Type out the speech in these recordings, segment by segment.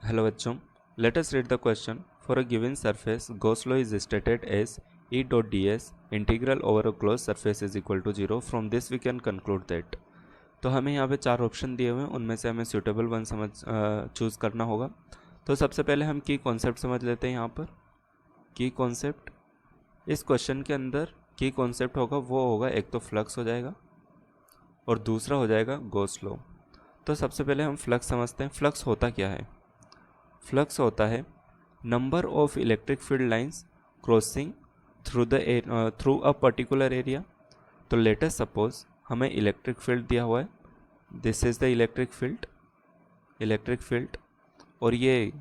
Hello बच्चों, let us read the question. For a given surface, Gauss law is stated as E dot ds integral over a closed surface is equal to 0. From this we can conclude that. तो हमें यहाँ पे 4 option दिए हुए हैं, उनमें से हमें सूटेबल वन चूज़ करना होगा। तो सबसे पहले हम की कॉन्सेप्ट समझ लेते हैं। यहाँ पर की कॉन्सेप्ट, इस क्वेश्चन के अंदर की कॉन्सेप्ट होगा वो होगा, एक तो फ्लक्स हो जाएगा और दूसरा हो जाएगा गॉस लॉ। तो सबसे पहले हम फ्लक्स समझते हैं। फ्लक्स होता क्या है? फ्लक्स होता है number of electric field lines crossing through a particular area. तो लेट अस सपोज हमें इलेक्ट्रिक फील्ड दिया हुआ है, this is the electric field और ये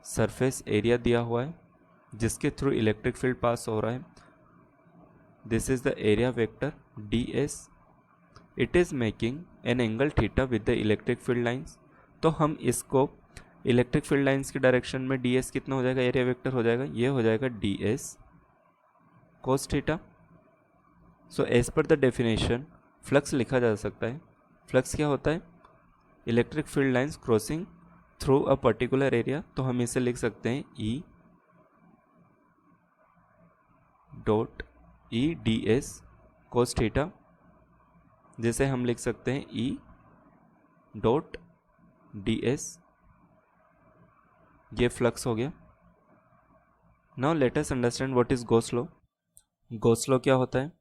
सरफेस एरिया दिया हुआ है जिसके थ्रू इलेक्ट्रिक फील्ड पास हो रहा है। This is the area vector D S, it is making an angle theta with the electric field lines. तो हम इसको इलेक्ट्रिक फील्ड लाइंस की डायरेक्शन में डी एस कितना हो जाएगा, एरिया वेक्टर हो जाएगा, ये हो जाएगा D S cos theta. So as per the definition flux लिखा जा सकता है। फ्लक्स क्या होता है? Electric field lines crossing through a particular area. तो हम इसे लिख सकते हैं E dot E D S cos theta, जिसे हम लिख सकते हैं ई डॉट डी एस। ये फ्लक्स हो गया। Now let us understand what is Gauss law. Gauss law क्या होता है?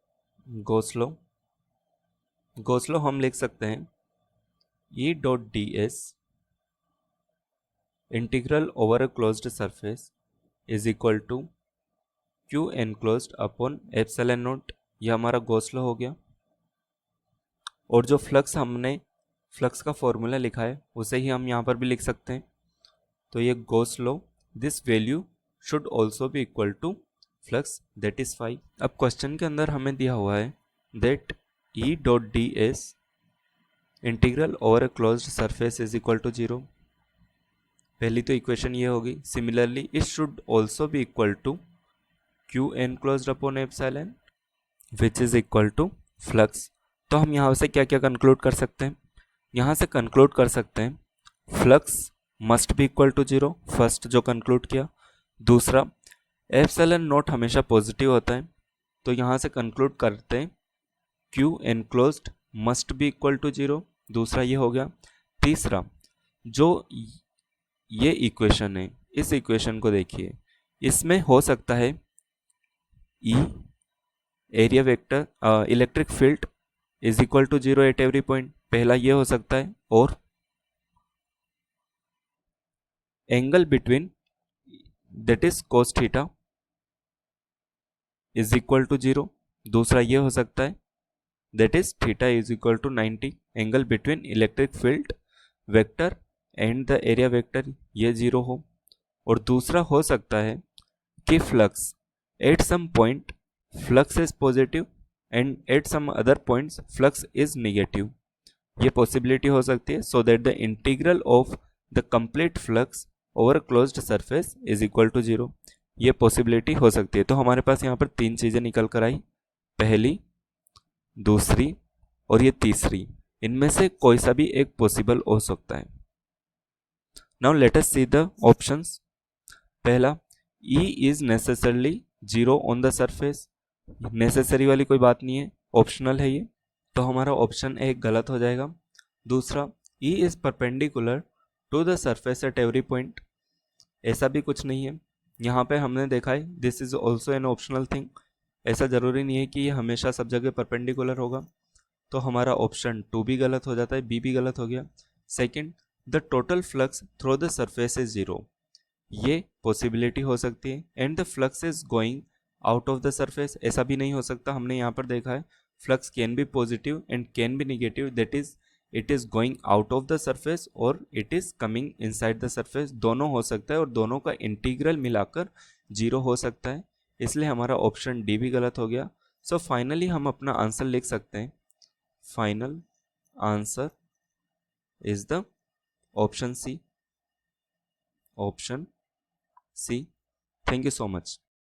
गॉस लॉ हम लिख सकते हैं E dot D S integral over a closed surface is equal to Q enclosed upon epsilon naught. यह हमारा गॉस लॉ हो गया। और जो हमने फ्लक्स का फॉर्मूला लिखा है उसे ही हम यहाँ पर भी लिख सकते हैं। तो ये Gauss law, this value should also be equal to flux, that is phi. अब क्वेश्चन के अंदर हमें दिया हुआ है that E dot D S integral over a closed surface is equal to 0। पहली तो इक्वेशन ये होगी। Similarly it should also be equal to Q enclosed upon epsilon which is equal to flux. तो हम यहाँ से क्या क्या कंक्लूड कर सकते हैं? यहाँ से कंक्लूड कर सकते हैं flux must be equal to 0, first जो कंक्लूड किया। दूसरा, एप्सिलॉन नॉट हमेशा पॉजिटिव होता है, तो यहाँ से कंक्लूड करते हैं Q enclosed must be equal to 0, दूसरा ये हो गया। तीसरा, जो ये इक्वेशन है, इस इक्वेशन को देखिए, इसमें हो सकता है E area vector electric field is equal to 0 at every point, पहला ये हो सकता है। और angle between that is cos theta is equal to 0, दूसरा ये हो सकता है that is theta is equal to 90। Angle between electric field vector and the area vector ये 0 हो। और दूसरा हो सकता है कि flux at some point flux is positive and eight some other points flux is negative, ये पॉसिबिलिटी हो सकती है। So that the integral of the complete flux over closed surface is equal to 0, ये पॉसिबिलिटी हो सकती है। तो हमारे पास यहाँ पर 3 चीज़ें निकल कर आई, पहली, दूसरी और ये तीसरी। इनमें से कोई सा भी एक पॉसिबल हो सकता है। Now let us see the options. पहला, E is necessarily 0 on the surface. Necessary वाली कोई बात नहीं है, ऑप्शनल है ये, तो हमारा ऑप्शन एक गलत हो जाएगा। दूसरा, E is perpendicular to the surface at every point, ऐसा भी कुछ नहीं है। यहाँ पे हमने देखा है this is also an optional thing, ऐसा जरूरी नहीं है कि ये हमेशा सब जगह परपेंडिकुलर होगा। तो हमारा ऑप्शन 2 भी गलत हो जाता है, बी भी गलत हो गया। Second, the total flux through the surface is 0, ये पॉसिबिलिटी हो सकती है। And the flux is going out of the surface, ऐसा भी नहीं हो सकता। हमने यहाँ पर देखा है flux can be positive and can be negative, that is it is going out of the surface और it is coming inside the surface, दोनों हो सकता है और दोनों का इंटीग्रल मिलाकर 0 हो सकता है। इसलिए हमारा ऑप्शन डी भी गलत हो गया। सो फाइनली हम अपना आंसर लिख सकते हैं, final answer is the option C, option C. Thank you so much.